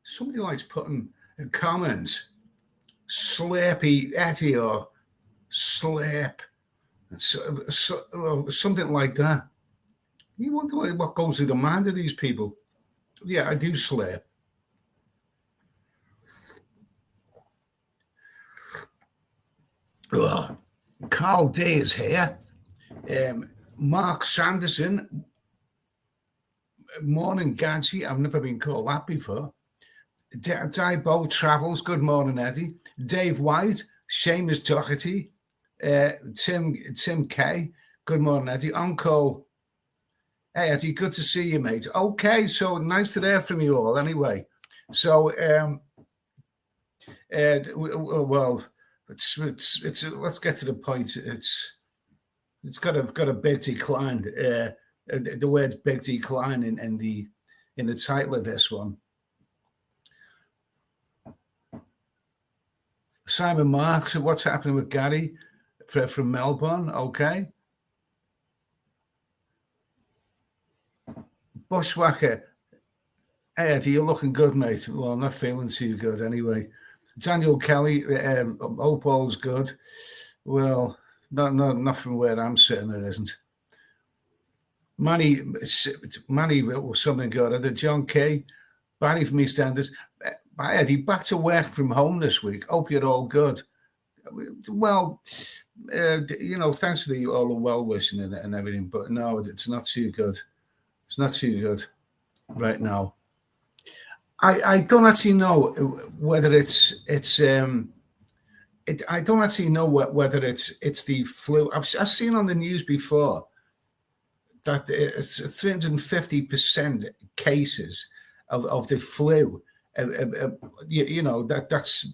somebody likes putting a comment, slurpy Eddie or slurp, something like that. You wonder what goes through the mind of these people. Yeah, I do slurp. Carl Day is here. Mark Sanderson. Morning, Gadget. I've never been called that before. Daibo Travels. Good morning, Eddie. Dave White. Seamus Doherty. Tim K. Good morning, Eddie. Uncle. Hey, Eddie. Good to see you, mate. Okay, so nice to hear from you all. Anyway, so well, it's let's get to the point. It's got a big decline. The word "big decline" in the title of this one. Simon Marks, what's happening with Gary from Melbourne? Okay. Bushwhacker. Hey, Eddie, you're looking good, mate. Well, I'm not feeling too good anyway. Daniel Kelly, hope all's good. Well, not from where I'm sitting, it isn't. Manny was something good. And John K. Barry from EastEnders. Hi, Eddie, back to work from home this week. Hope you're all good. Well, thanks for all the well-wishing and everything, but no, it's not too good. It's not too good right now. I don't actually know whether I don't actually know whether it's the flu. I've seen on the news before that it's 350% cases of the flu. That's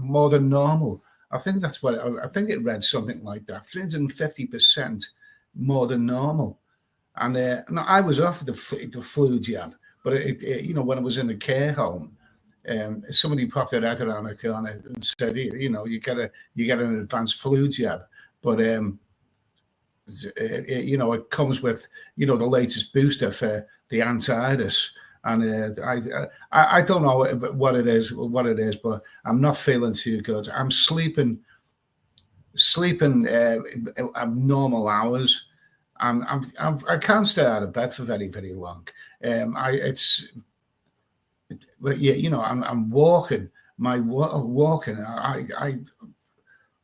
more than normal. I think that's what I think it read something like that. 350% more than normal. And no, I was off the flu jab, but when I was in the care home, somebody popped their head around the corner and said, you get an advanced flu jab, but it comes with the latest booster for the antivirus. And I don't know what it is, but I'm not feeling too good. I'm sleeping abnormal hours. I can't stay out of bed for very, very long. I'm walking.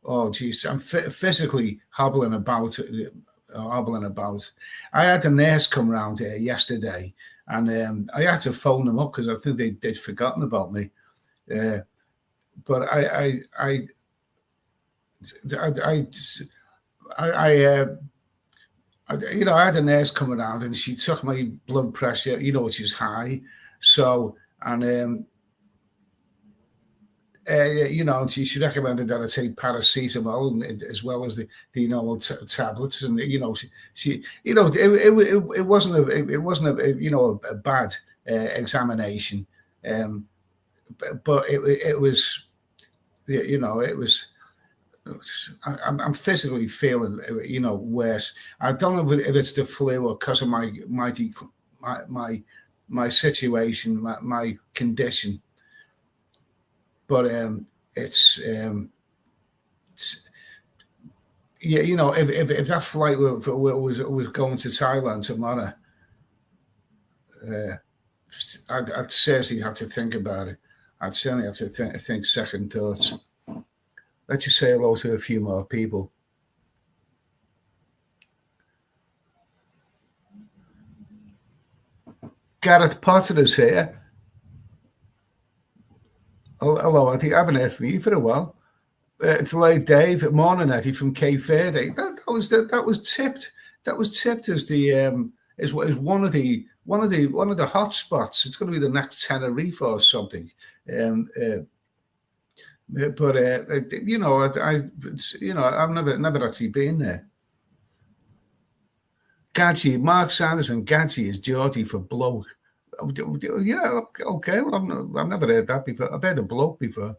I'm physically hobbling about. I had a nurse come around here yesterday, and I had to phone them up because I think they'd forgotten about me. But I had a nurse come around and she took my blood pressure, which is high. So, and she recommended that I take paracetamol as well as the normal tablets. And she it wasn't a bad examination, but it was, it was. I'm physically feeling, worse. I don't know if it's the flu or because of my situation, my condition. But if that flight was going to Thailand tomorrow, I'd seriously have to think about it. I'd certainly have to think second thoughts. Let's just say hello to a few more people. Gareth Potter is here. Hello, Eddie. I haven't heard from you for a while. It's late, Dave. Morning, Eddie from Cape Verde. That was tipped. That was tipped as the is one of the hot spots. It's going to be the next Tenerife or something. But I've never actually been there. Gadget, Mark Sanderson. Gadget is Geordie for bloke. Yeah, okay. Well, I've never heard that before. I've heard a bloke before.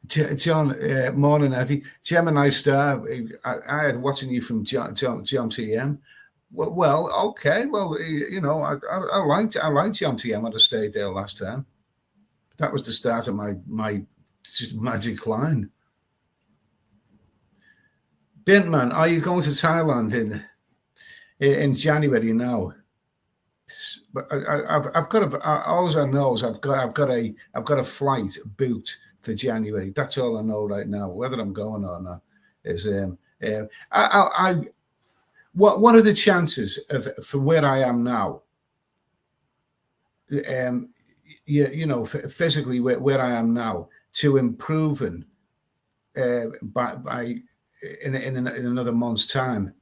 John, morning, Eddie. Gemini Star. I had watching you from John TM. Well, okay. Well, I liked John TM when I stayed there last time. That was the start of my decline. Bintman, are you going to Thailand in January now? But I've got all I know is I've got a flight booked for January. That's all I know right now. Whether I'm going or not is what are the chances of for where I am now? Physically where I am now to improving by in another month's time,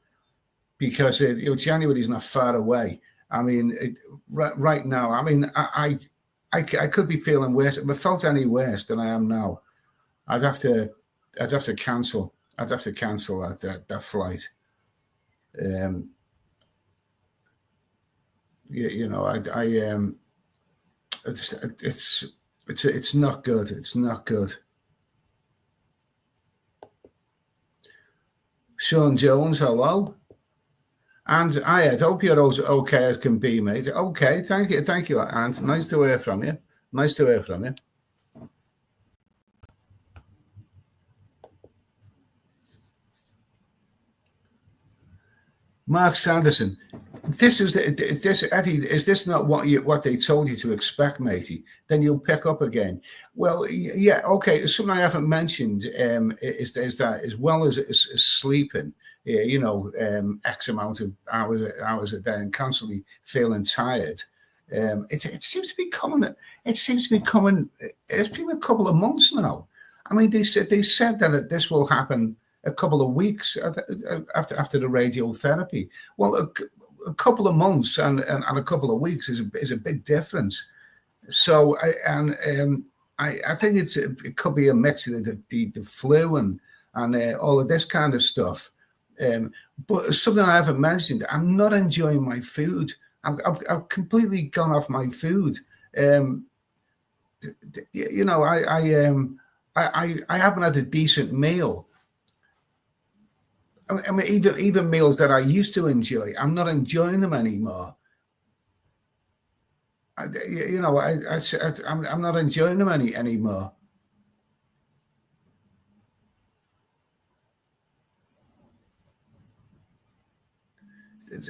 because January is not far away. I mean, right now, I mean, I could be feeling worse. If I felt any worse than I am now, I'd have to cancel. I'd have to cancel that flight. It's not good. It's not good. Sean Jones, hello. And I hope you're okay as can be, mate. Okay, thank you, Ant. Nice to hear from you. Nice to hear from you. Mark Sanderson, Eddie, is this not what they told you to expect, matey? Then you'll pick up again. Well, yeah, okay. Something I haven't mentioned is that as well as sleeping, X amount of hours a day and constantly feeling tired. It seems to be coming. It's been a couple of months now. I mean, they said that this will happen a couple of weeks after the radiotherapy. Well, a couple of months and a couple of weeks is a big difference. So I think it could be a mix of the flu and all of this kind of stuff. But something I haven't mentioned, I'm not enjoying my food. I've completely gone off my food. I haven't had a decent meal. I mean, even meals that I used to enjoy, I'm not enjoying them anymore. I'm not enjoying them anymore. It's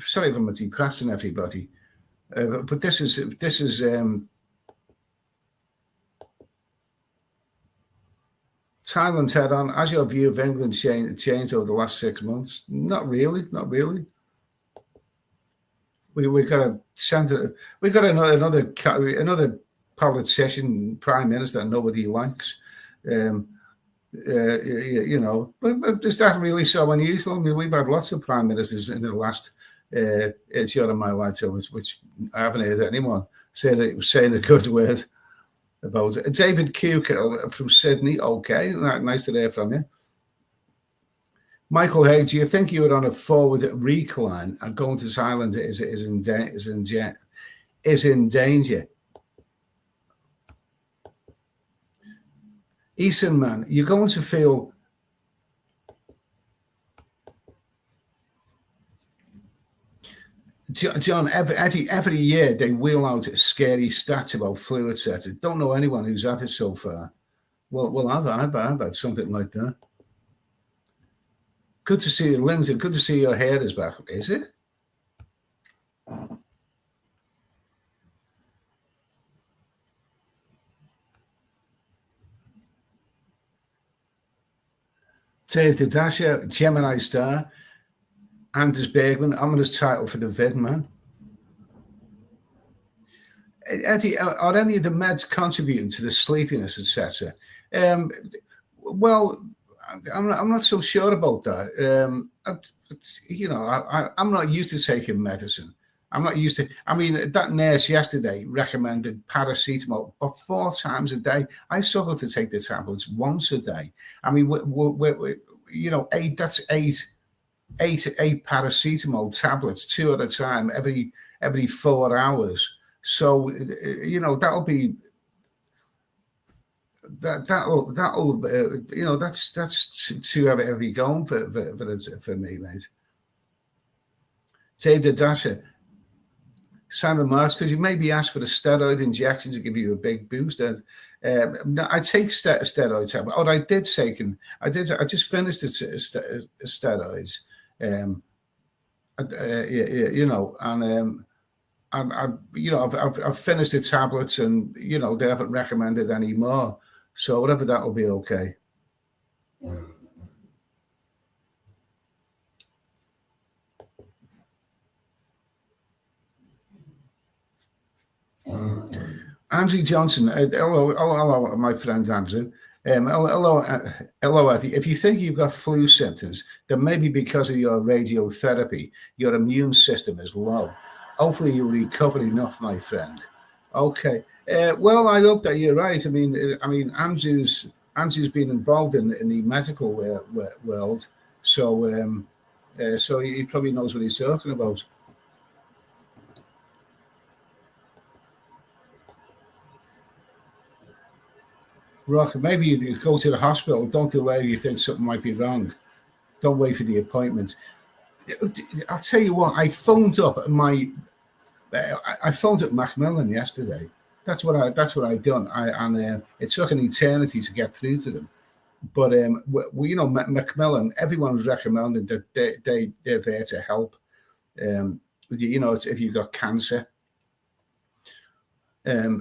sorry if I'm depressing everybody, but this is Thailand's head on. Has your view of England changed over the last 6 months? Not really. We got a center. We got another politician, prime minister that nobody likes. But is that really so unusual? I mean, we've had lots of prime ministers in the last during my lifetime, which I haven't heard anyone saying a good word about it. David Cook from Sydney. Okay, nice to hear from you. Michael Hay, do you think you were on a forward recline and going to Thailand is in danger? Eastern man, you're going to feel John, every year they wheel out scary stats about flu, etc. Don't know anyone who's had it so far. Well, I've had something like that. Good to see you, Lindsay. Good to see your hair is back. Is it? Dave Didasha, Gemini Star, Anders Bergman. I'm on his title for the vid, man. Eddie, are any of the meds contributing to the sleepiness, etc.? Well, I'm not so sure about that. I'm not used to taking medicine. I'm not used to. I mean, that nurse yesterday recommended paracetamol, but 4 times a day. I struggle to take the tablets once a day. I mean, that's eight paracetamol tablets, 2 at a time, every 4 hours. So that'll be that'll that's too heavy going for me, mate. Dave the Dasher. Simon Marks, could you maybe ask for the steroid injection to give you a big boost? And no, I take steroids. I did take, and I just finished the steroids. I've finished the tablets, and they haven't recommended any more. So whatever, that will be okay. Andrew Johnson, hello, my friend Andrew. Hello. If you think you've got flu symptoms, then maybe because of your radiotherapy, your immune system is low. Hopefully, you'll recover enough, my friend. Okay. Well, I hope that you're right. I mean, Andrew's been involved in the medical world, so so he probably knows what he's talking about. Rock, maybe you go to the hospital. Don't delay. You think something might be wrong. Don't wait for the appointment. I'll tell you what. I phoned up Macmillan yesterday. That's what I done. It took an eternity to get through to them. But Macmillan. Everyone's recommending that they're there to help. It's if you've got cancer. I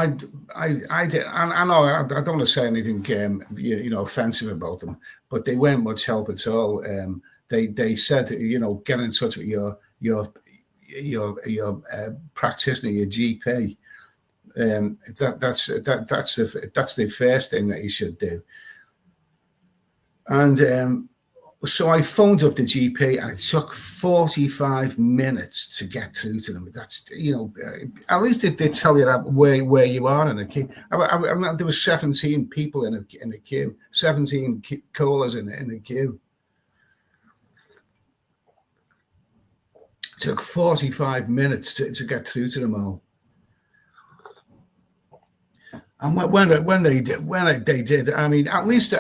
did. I know I don't want to say anything, offensive about them, but they weren't much help at all. They said, get in touch with your practitioner, your GP. That's the first thing that you should do. And so I phoned up the GP, and it took 45 minutes to get through to them. That's, at least they tell you that where you are in a queue. There were 17 people in a queue, 17 callers in a queue. It took 45 minutes to get through to them all. And when they did, I mean, at least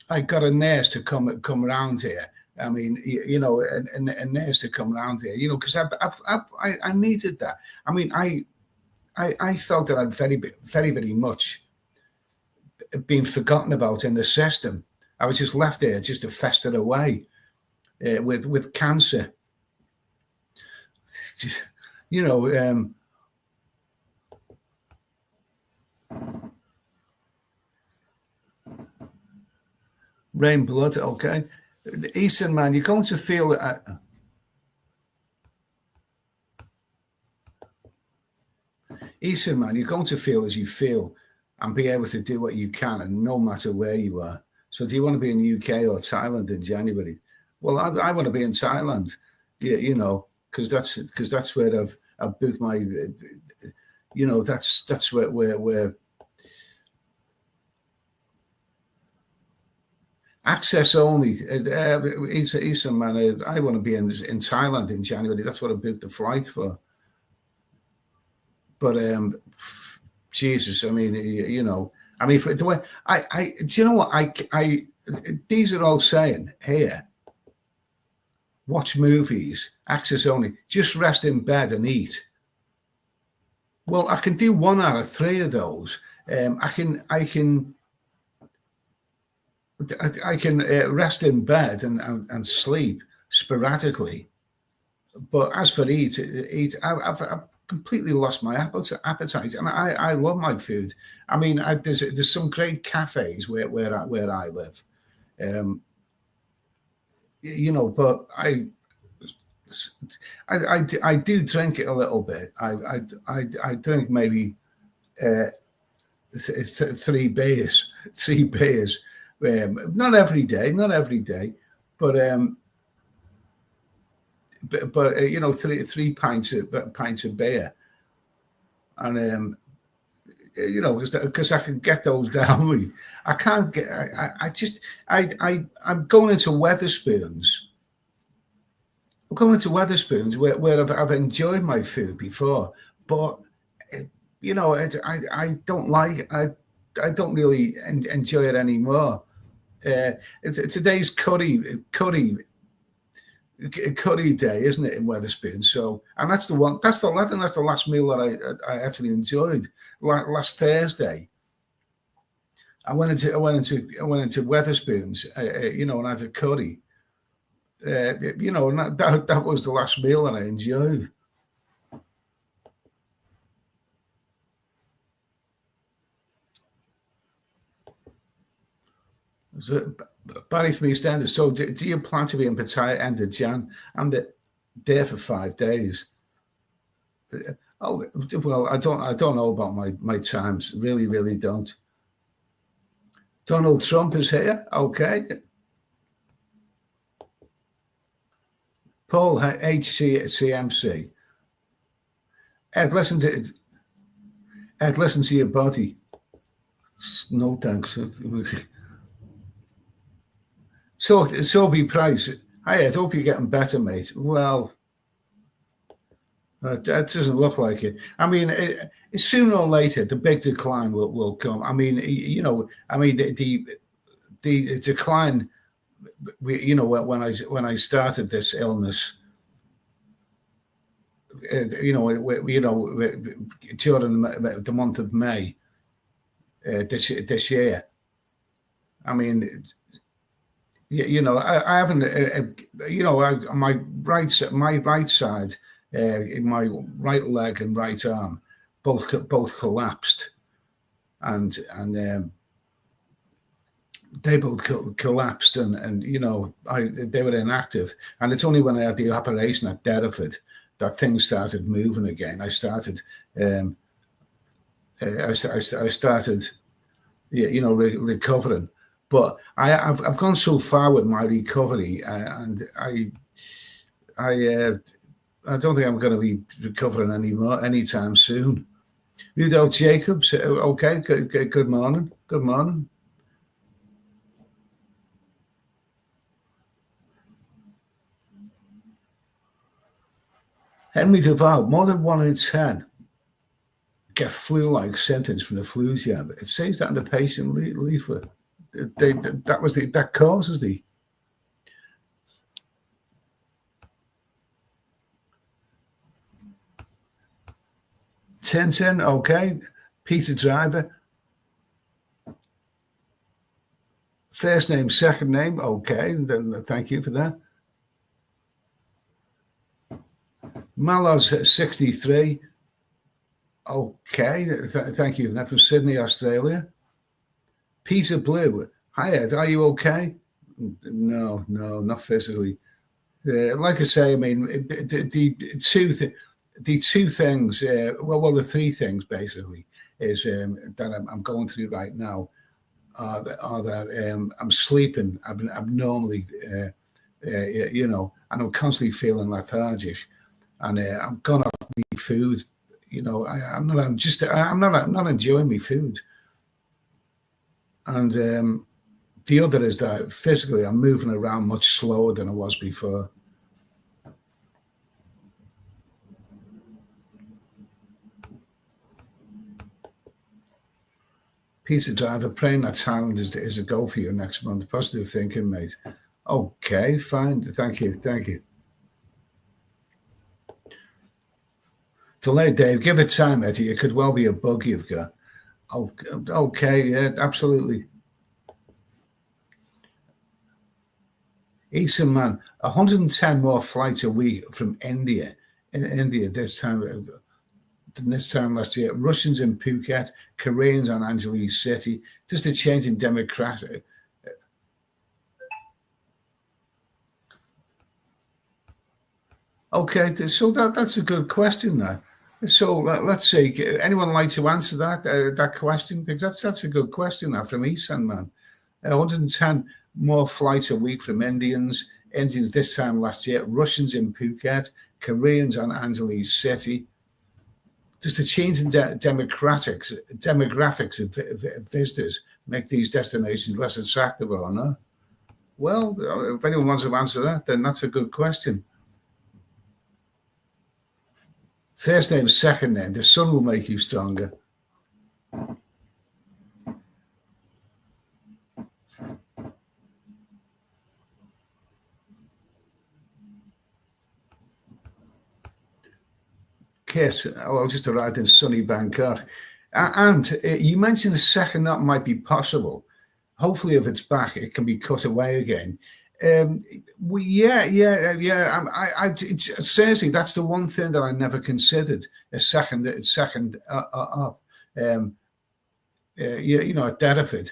I got a nurse to come around here. I mean, a nurse to come around here, because I needed that. I mean, I felt that I'd very, very, very much been forgotten about in the system. I was just left there just to fester away with cancer. Rain blood, okay. Eastern man, you're going to feel Eastern man, you're going to feel as you feel and be able to do what you can, and no matter where you are. So do you want to be in UK or Thailand in January? Well, I want to be in Thailand, because that's where I've booked my, that's where access only. Eastern man, I want to be in Thailand in January. That's what I booked the flight for. But Jesus, I mean, for the way do you know what these are all saying here? Watch movies, access only, just rest in bed and eat. Well, I can do 1 out of 3 of those. I can rest in bed and sleep sporadically, but as for eat, I've completely lost my appetite, and I love my food. I mean, there's some great cafes where I live, but I do drink it a little bit. I drink maybe 3 beers. Not every day, but 3 pints of beer, and because I can get those down me. I can't get. I'm going into Wetherspoons. I'm going into Wetherspoons where I've enjoyed my food before, but I don't like I don't really enjoy it anymore. Today's curry day, isn't it, in Wetherspoon? So, and that's the one. I think that's the last meal that I actually enjoyed. Last Thursday, I went into Wetherspoons, and had a curry. And that was the last meal that I enjoyed. So, Barry from EastEnders. So, do you plan to be in Pattaya end of Jan? I'm there for 5 days. Oh well, I don't know about my times. Really, really don't. Donald Trump is here. Okay. Paul HCMC. Ed, listen to your body. No thanks. So be Price. Hi Ed, hope you're getting better, mate. Well, that doesn't look like it. I mean, sooner or later, the big decline will come. I mean, the decline. When I started this illness, during the month of May this year. I mean, I haven't. My right side, my right leg and right arm, both collapsed, and they both collapsed, and they were inactive. And it's only when I had the operation at Derriford that things started moving again. I started, recovering. But I've gone so far with my recovery, and I don't think I'm going to be recovering anymore anytime soon. Rudolph Jacobs, okay, good morning. Good morning. Henry Duval, more than 1 in 10 get flu-like symptoms from the flu jab. It says that in the patient leaflet. That causes the. Tintin, okay. Peter Driver. First name, second name, okay. Then thank you for that. Malos 63. Okay, thank you. That from Sydney, Australia. Peter Blue. Hi Ed, are you okay? No, not physically. Like I say, I mean, the two things. The three things basically is that I'm going through right now are that I'm sleeping abnormally, and I'm constantly feeling lethargic, and I'm gone off my food. I'm not enjoying my food, and the other is that physically I'm moving around much slower than I was before. Peter Driver, praying that Thailand is a go for you next month. Positive thinking, mate. Okay, fine. Thank you. Delay, Dave. Give it time, Eddie. It could well be a bug you've got. Okay, yeah, absolutely. Eastern man, 110 more flights a week from India. In India this time than this time last year. Russians in Phuket, Koreans on Angeles City. Just a change in demographic. Okay, so that's a good question now. So let's see. Anyone like to answer that question? Because that's a good question now from Eastern man. 110 more flights a week from Indians this time last year. Russians in Phuket, Koreans on Angeles City. Just a change in demographics of visitors make these destinations less attractive or not? Well, if anyone wants to answer that, then that's a good question. First name, second name. The sun will make you stronger. Kiss. Oh, I just arrived in sunny Bangkok. And you mentioned a second that might be possible. Hopefully, if it's back, it can be cut away again. Seriously, that's the one thing that I never considered. A second up. At Derriford.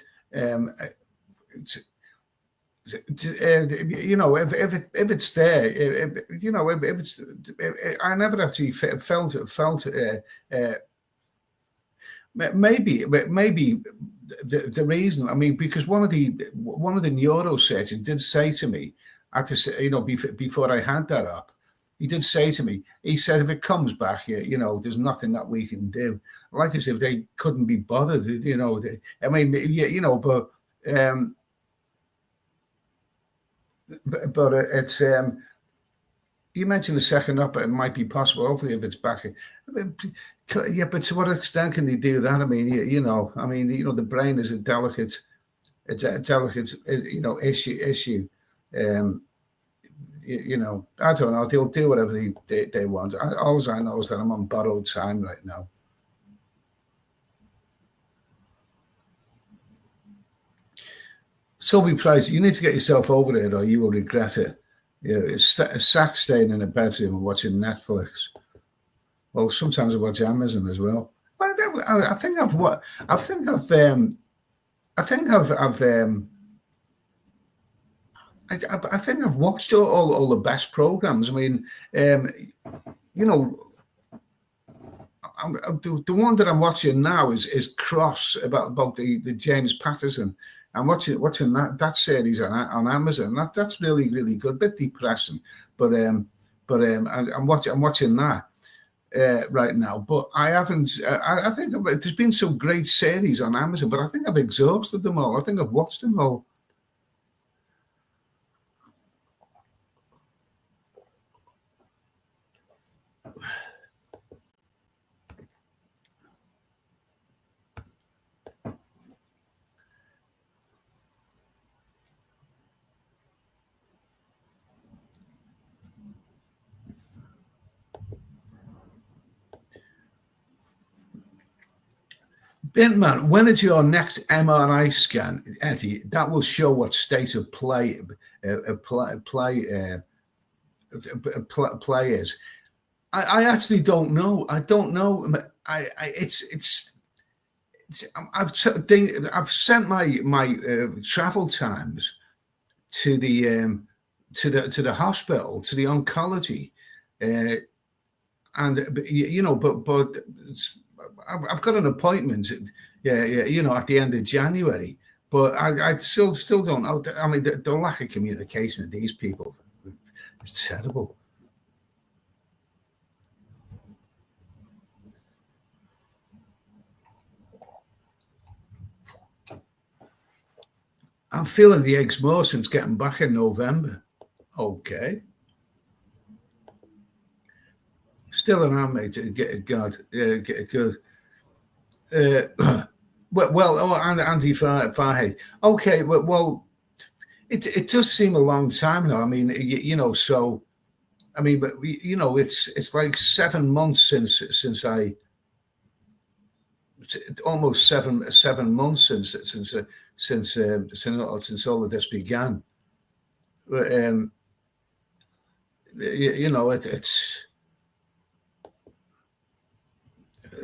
If it's there, if it's, I never actually felt. Maybe the reason, I mean, because one of the neurosurgeons did say to me, before I had that up, he did say to me, he said, if it comes back, there's nothing that we can do. Like as if they couldn't be bothered, but it's you mentioned the second up, it might be possible. Hopefully, if it's back, yeah. But to what extent can they do that? I mean, the brain is a delicate issue. I don't know. They'll do whatever they want. All I know is that I'm on borrowed time right now. Sophie Price, you need to get yourself over there, or you will regret it. A sack staying in a bedroom and watching Netflix. Well, sometimes I watch Amazon as well. Well, I think I've watched all the best programs. I mean, the one that I'm watching now is Cross about the James Patterson. I'm watching that series on Amazon. That's really, really good. A bit depressing, but I'm watching that right now. But I haven't. I think there's been some great series on Amazon, but I think I've exhausted them all. I think I've watched them all. Bintman, when is your next MRI scan, Eddie? That will show what state of play is. I actually don't know. I don't know. I've sent my travel times to the hospital, to the oncology, and but I've got an appointment, at the end of January, but I still don't know. I mean, the lack of communication of these people is terrible. I'm feeling the eggs more since getting back in November. Okay. Still an arm, mate. God, get good. Andy Farhay. Okay, well, it does seem a long time now. I mean, so, I mean, but it's like 7 months since I, almost seven months since all of this began. But,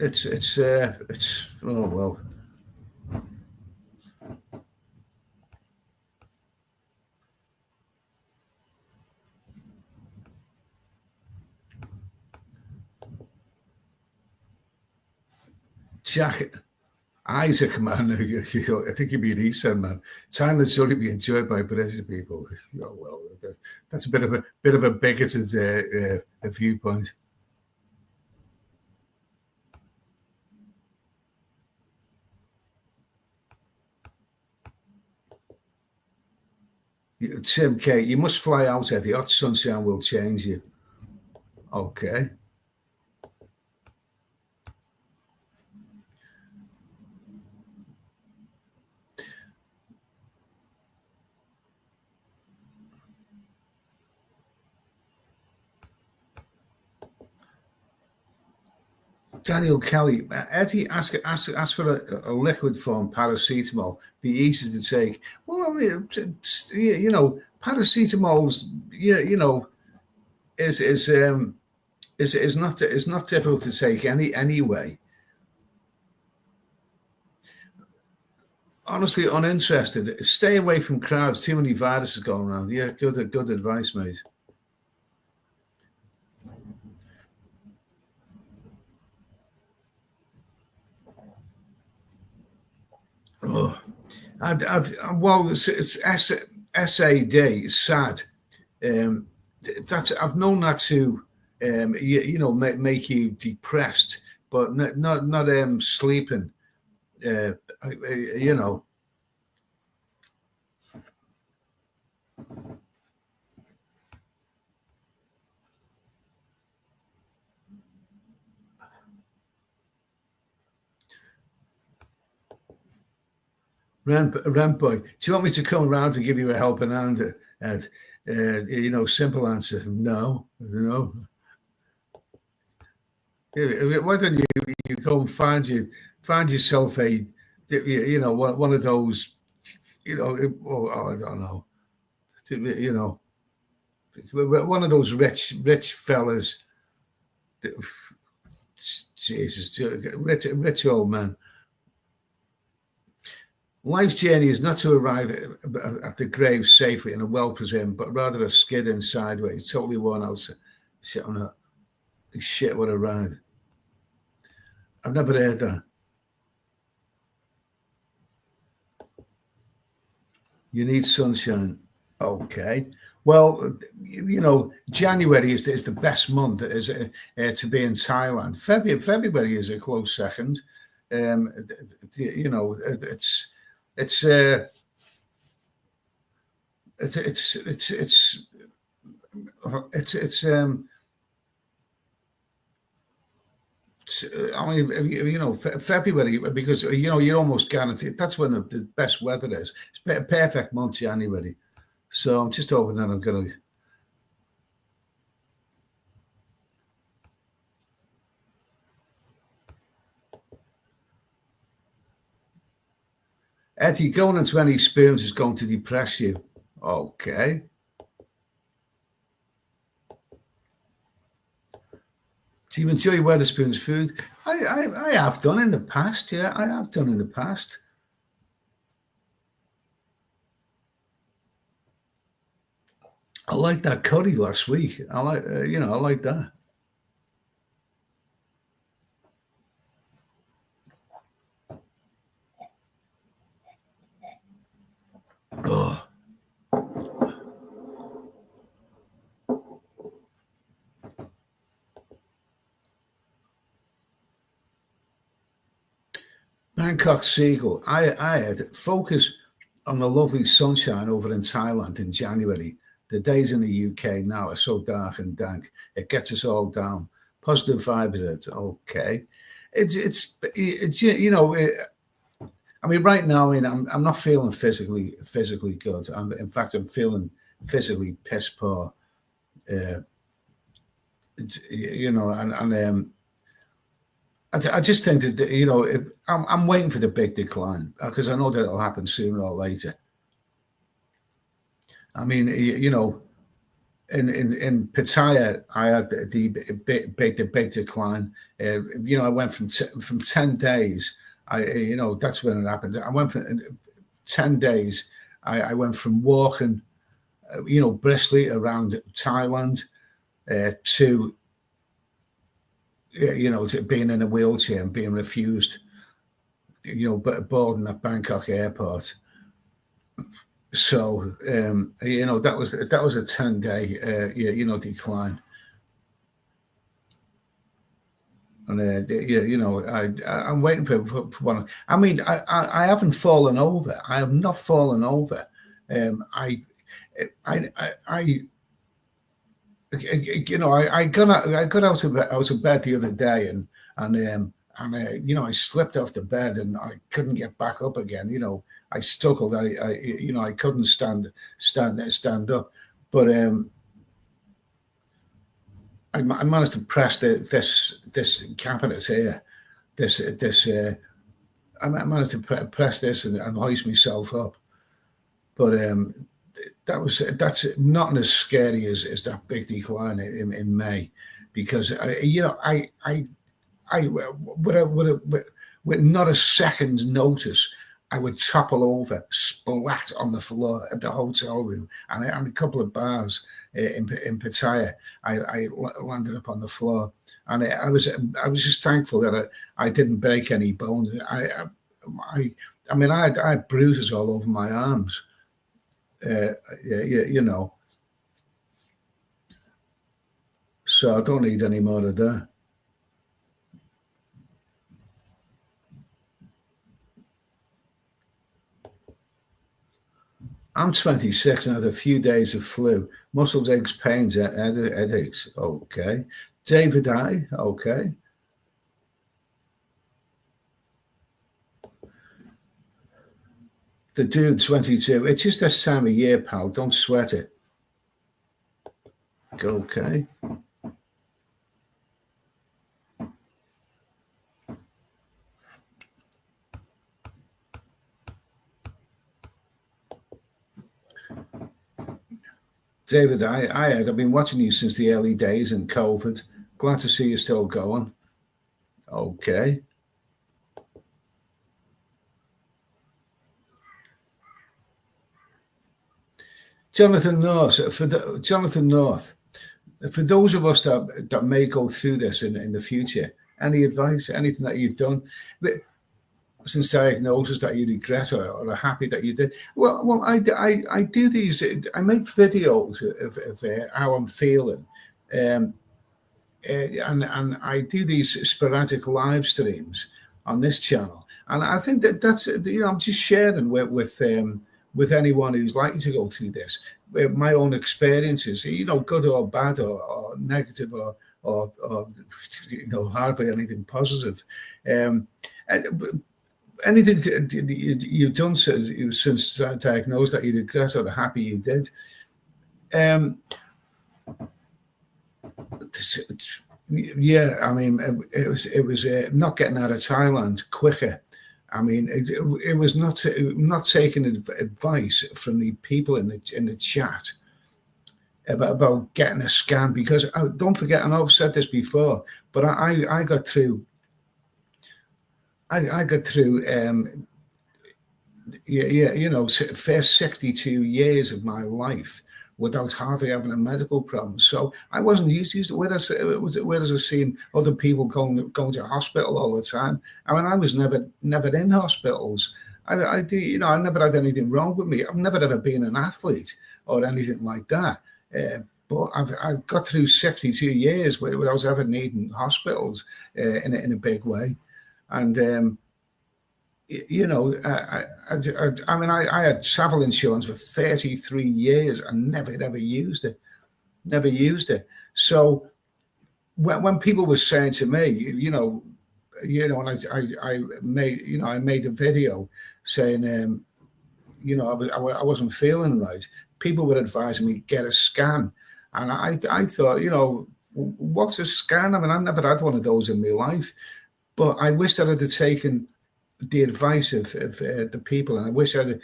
it's oh well. Jack Isaac, man, I think you'd be an Eastern man. Thailand's only be enjoyed by British people. Oh, well, that's a bit of a bigoted viewpoint. Tim K, you must fly out, Eddie. Hot sunshine will change you. Okay. Daniel Kelly, Eddie, ask for a liquid form paracetamol. Be easy to take. Well, I mean, paracetamol's is not difficult to take anyway. Honestly, uninterested. Stay away from crowds. Too many viruses going around. Yeah, good advice, mate. Oh, well, it's SAD. It's sad. That's I've known that to, make you depressed, but not sleeping. Uh, you know, Ramp boy. Do you want me to come around to give you a helping hand? Simple answer: no, no. Why don't you go and find yourself one of those, I don't know, one of those rich fellas. Jesus, rich old man. Life's journey is not to arrive at the grave safely and well preserved, but rather a skid in sideways, totally worn out. Shit on a shit, what a ride. I've never heard that. You need sunshine. Okay. Well, January is the best month to be in Thailand. February is a close second. It's I mean, February, because you're almost guaranteed. That's when the best weather is. It's a perfect month, January. So I'm just hoping that I'm going to. Eddie, going into any spoons is going to depress you. Okay. Do you enjoy Weatherspoon's food? I have done in the past. Yeah, I have done in the past. I like that curry last week. I like that. Oh. Bangkok Seagull. I had focus on the lovely sunshine over in Thailand in January. The days in the UK now are so dark and dank. It gets us all down. Positive vibes. Okay. It's I mean, right now, I'm not feeling physically good. In fact, I'm feeling physically piss poor. And I just think that I'm waiting for the big decline because I know that it'll happen sooner or later. I mean, in Pattaya, I had the big decline. I went from 10 days. That's when it happened. I went from 10 days. I went from walking, briskly around Thailand to to being in a wheelchair and being refused, boarding at Bangkok airport. So, that was a 10-day, decline. And I'm waiting for one. I mean, I haven't fallen over. I have not fallen over. I got out of bed the other day and I slipped off the bed and I couldn't get back up again. I struggled. I couldn't stand up. But I managed to press this cabinet here. I managed to press this and hoist myself up. But that's not as scary as that big decline in May, because with not a second's notice, I would topple over, splat on the floor at the hotel room, and a couple of bars in Pattaya. I landed up on the floor, and I was just thankful that I didn't break any bones. I mean, I had bruises all over my arms. You know, so I don't need any more of that. I'm 26 and had a few days of flu, muscles, aches, pains, headaches. Okay. David I. Okay. The dude, 22. It's just this time of year, pal. Don't sweat it. Okay. David, I've been watching you since the early days in COVID. Glad to see you still going. Okay. Jonathan North, Jonathan North, for those of us that may go through this in the future, any advice, anything that you've done since diagnosis that you regret or are happy that you did? Well, I do these. I make videos of how I'm feeling, and I do these sporadic live streams on this channel, and I think that's I'm just sharing with anyone who's likely to go through this, my own experiences, good or bad or negative or hardly anything positive. Anything you've done since diagnosed that you regret or are happy you did. Yeah, I mean, it was not getting out of Thailand quicker. I mean, it was not taking advice from the people in the chat about getting a scan, because don't forget, and I've said this before, but I got through. I got through. First 62 years of my life without hardly having a medical problem. So I wasn't used to it. Whereas I seen other people going to hospital all the time. I mean, I was never in hospitals. I never had anything wrong with me. I've never ever been an athlete or anything like that. But I've got through 62 years without ever needing hospitals in a big way. And I mean, I had travel insurance for 33 years and never used it. Never used it. So when people were saying to me, and I made a video saying, I wasn't feeling right. People were advising me get a scan, and I thought, what's a scan? I mean, I've never had one of those in my life, but I wish that I'd have taken the advice of the people, and I wish I'd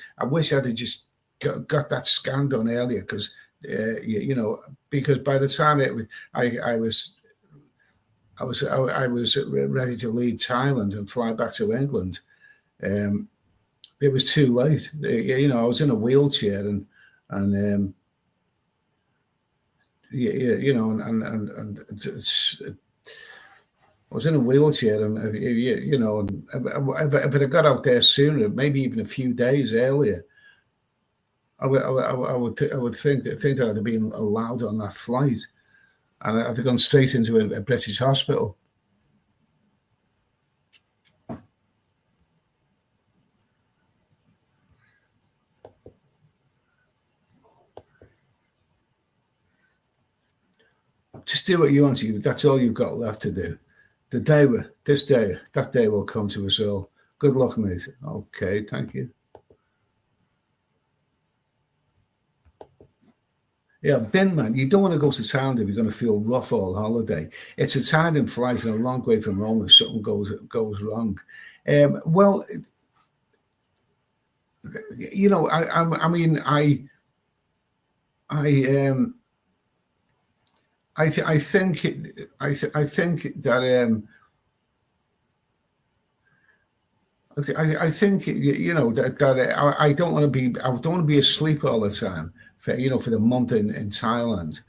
just got that scan done earlier, because because by the time I was ready to leave Thailand and fly back to England, it was too late. I was in a wheelchair and I was in a wheelchair, and if I got out there sooner, maybe even a few days earlier, I would think that I'd have been allowed on that flight, and I'd have gone straight into a British hospital. Just do what you want to. That's all you've got left to do. That day will come to us all. Good luck, mate. Okay, thank you. Yeah, bin man, you don't want to go to Thailand if you're going to feel rough all holiday. It's a tiring flight and a long way from home if something goes wrong. Well, I mean, I I think I think that okay, I think that I don't want to be asleep all the time for for the month in Thailand.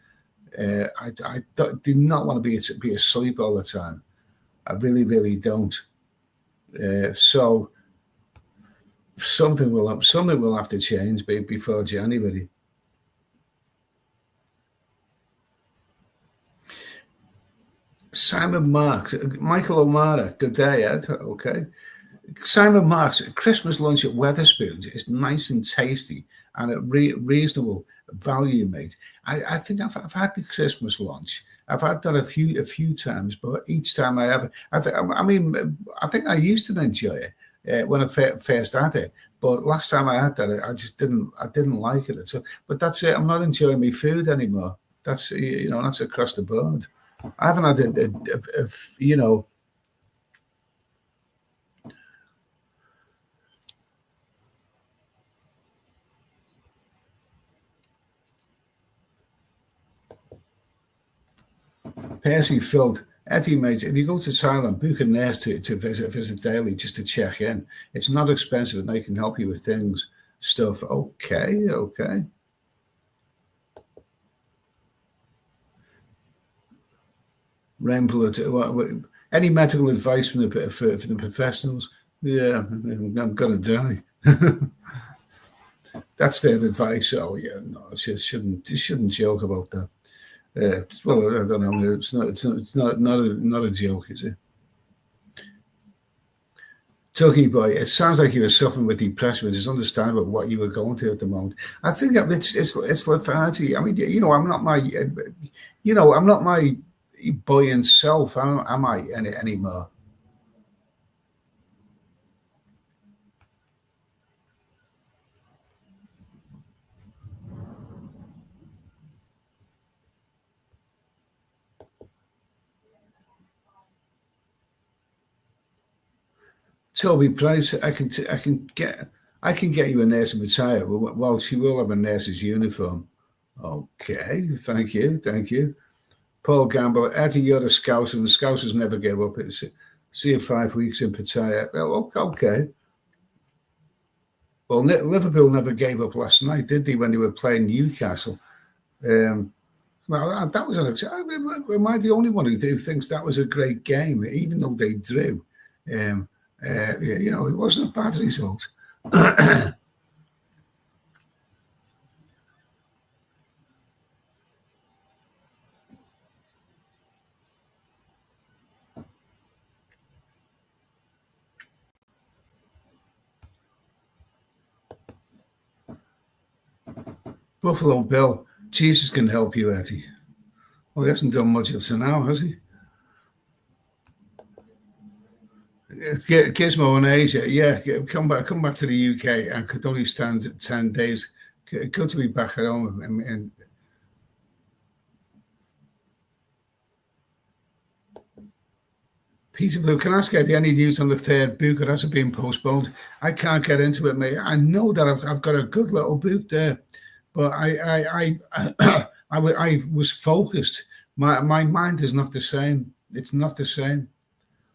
Do not want to be asleep all the time. I really don't. So something will have to change before January. Simon Marks, Michael O'Mara, good day, Ed. Okay. Simon Marks, Christmas lunch at Weatherspoons is nice and tasty and at reasonable value, mate. I think I've had the Christmas lunch. I've had that a few times, but each time I have, I think I used to enjoy it when I first had it. But last time I had that, I just didn't like it. So, but that's it. I'm not enjoying my food anymore. That's that's across the board. I haven't had Percy filled. Eddie, mate, if you go to Thailand, book a nurse to visit daily just to check in. It's not expensive and they can help you with stuff. Okay. Rainbow, any medical advice for the professionals? Yeah, I'm gonna die. That's their advice. Oh yeah, no, shouldn't joke about that. Well, I don't know. It's not a joke, is it? Tuggy boy, it sounds like you were suffering with depression, which is understandable what you were going through at the moment. I think it's lethargy. I mean, I'm not my buoyant self, am I anymore? Toby Price, I can get you a nurse in Pattaya. Well, she will have a nurse's uniform. Okay, thank you. Paul Gamble, Eddie, you're the Scouts, and the Scousers never give up. See you 5 weeks in Pattaya. Oh, okay. Well, Liverpool never gave up last night, did they, when they were playing Newcastle? Well, that was am I the only one who thinks that was a great game, even though they drew? It wasn't a bad result. Buffalo Bill, Jesus can help you, Eddie. Well, he hasn't done much up to now, has he? Gizmo in Asia, yeah, come back to the UK. I could only stand 10 days. Good to be back at home. And Peter Blue, can I ask Eddie any news on the third book? It hasn't been postponed. I can't get into it, mate. I know that I've got a good little book there, but I was focused. My mind is not the same. It's not the same.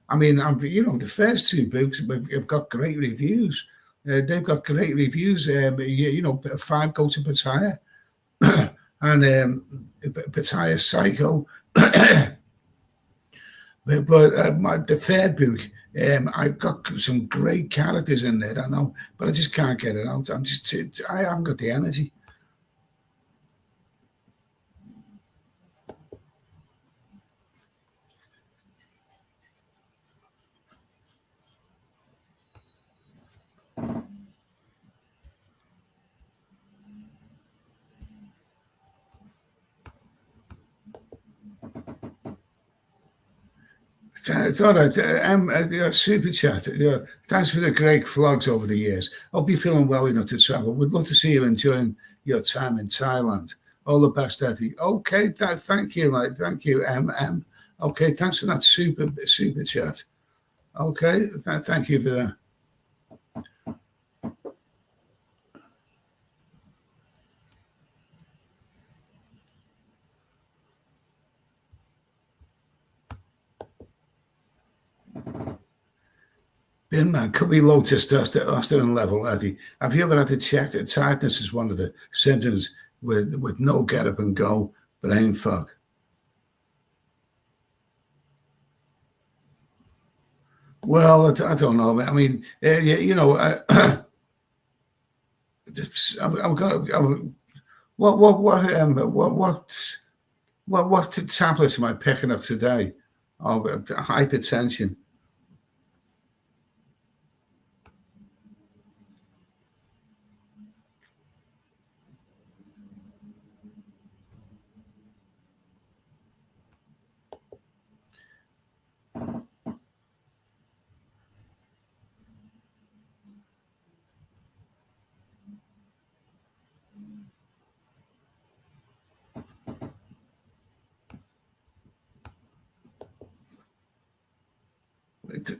I mean, the first two books have got great reviews. They've got great reviews. 5 go to Pattaya and Pattaya Psycho. but the third book, I've got some great characters in there, I know, but I just can't get it out. I haven't got the energy. It's all right. Super chat. Thanks for the great vlogs over the years. Hope you're feeling well enough to travel. We'd love to see you enjoying your time in Thailand. All the best, Eddie. Okay, thank you, mate. Thank you, MM. Okay, thanks for that super chat. Okay, thank you for that. Bin man, could be low testosterone level, Eddie. Have you ever had to check that tiredness is one of the symptoms with no get up and go brain fog? Well, I don't know. I mean, you know, I'm gonna. What tablets am I picking up today? Oh, hypertension.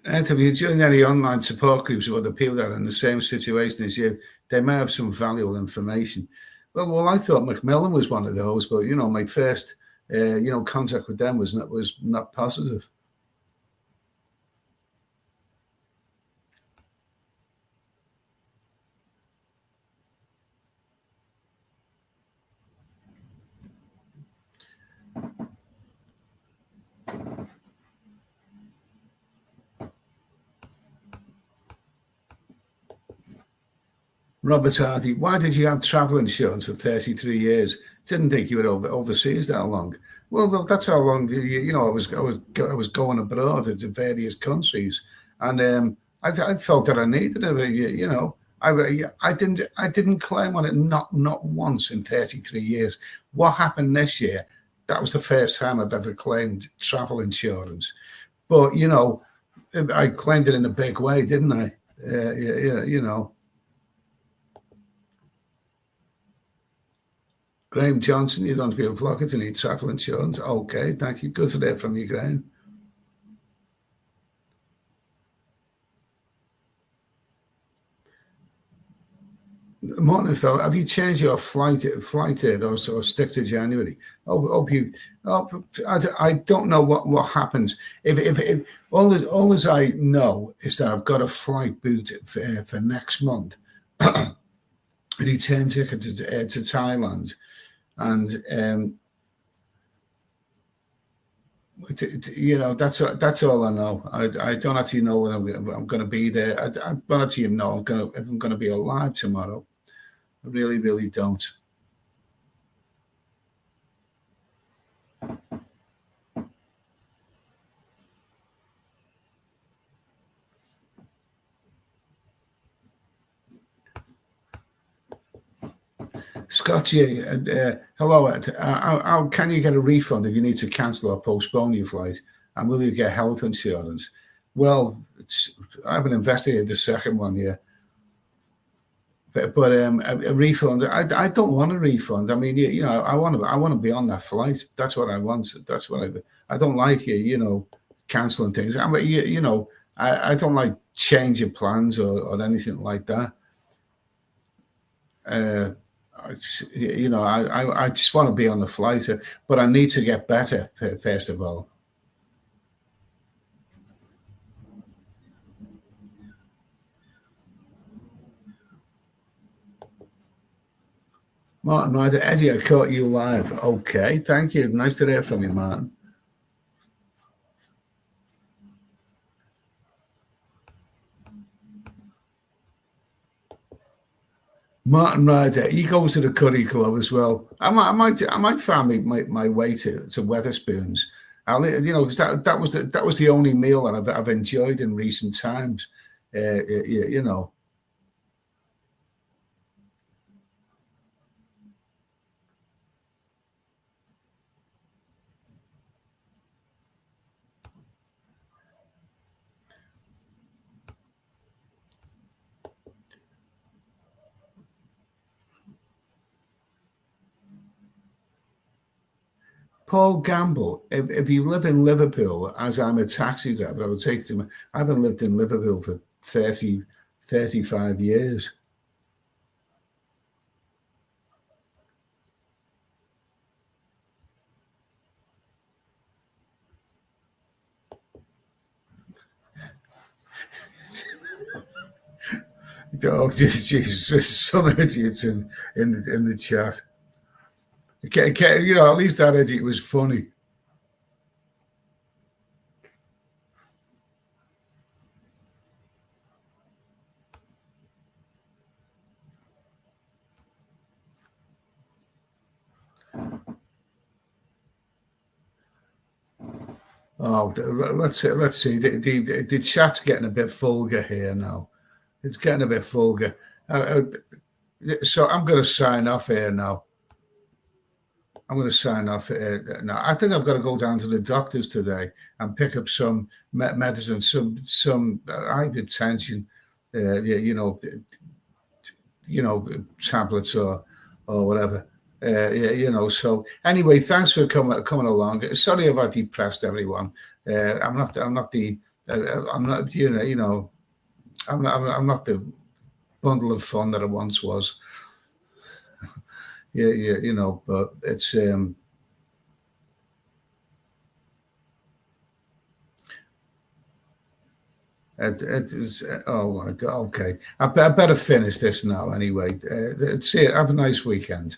Have you joined any online support groups with other people that are in the same situation as you? They may have some valuable information. Well, I thought Macmillan was one of those, but you know, my first, contact with them was not positive. Robert Hardy, why did you have travel insurance for 33 years? Didn't think you were overseas that long. Well, that's how long I was going abroad to various countries, and I felt that I needed it. I didn't claim on it not once in 33 years. What happened this year? That was the first time I've ever claimed travel insurance. But I claimed it in a big way, didn't I? Yeah, Graham Johnson, you don't feel flocker to need travel insurance. Okay, thank you. Good to hear from you, Graham. Morning, fella. Have you changed your flight date or stick to January? Oh, hope you. Oh, I don't know what happens. If all as I know is that I've got a flight booked for next month, a return ticket to Thailand, and that's all I know. I don't actually know whether I'm going to be there. I don't actually know if I'm going to be alive tomorrow. I really, really don't. Scotty, hello, Ed. How can you get a refund if you need to cancel or postpone your flight? And will you get health insurance? Well, I haven't investigated the second one yet. But a refund, I don't want a refund. I mean, I want to be on that flight. That's what I want. That's what I don't like canceling things. I mean, I don't like changing plans or anything like that. Uh, I just want to be on the flight, but I need to get better first of all. Martin Ryder, Eddie, I caught you live. Okay, thank you. Nice to hear from you, Martin. Martin Ryder, he goes to the Curry Club as well. I might find my way to Weatherspoons. Because that was the only meal that I've enjoyed in recent times. You know, Paul Gamble, if you live in Liverpool, as I'm a taxi driver, I would take to. I haven't lived in Liverpool for 35 years. Oh, just some idiots in the chat. You know, at least that idiot was funny. Oh, let's see. The chat's getting a bit vulgar here now. It's getting a bit vulgar. So I'm going to sign off here now. I'm going to sign off now. I think I've got to go down to the doctor's today and pick up some medicine, some hypertension, you know, tablets or whatever. You know. So anyway, thanks for coming along. Sorry if I depressed everyone. I'm not. I'm not the. I'm not. You know. I'm not the bundle of fun that I once was. Yeah. You know. But it's. It is. Oh my God. Okay. I better finish this now. Anyway. See you. Have a nice weekend.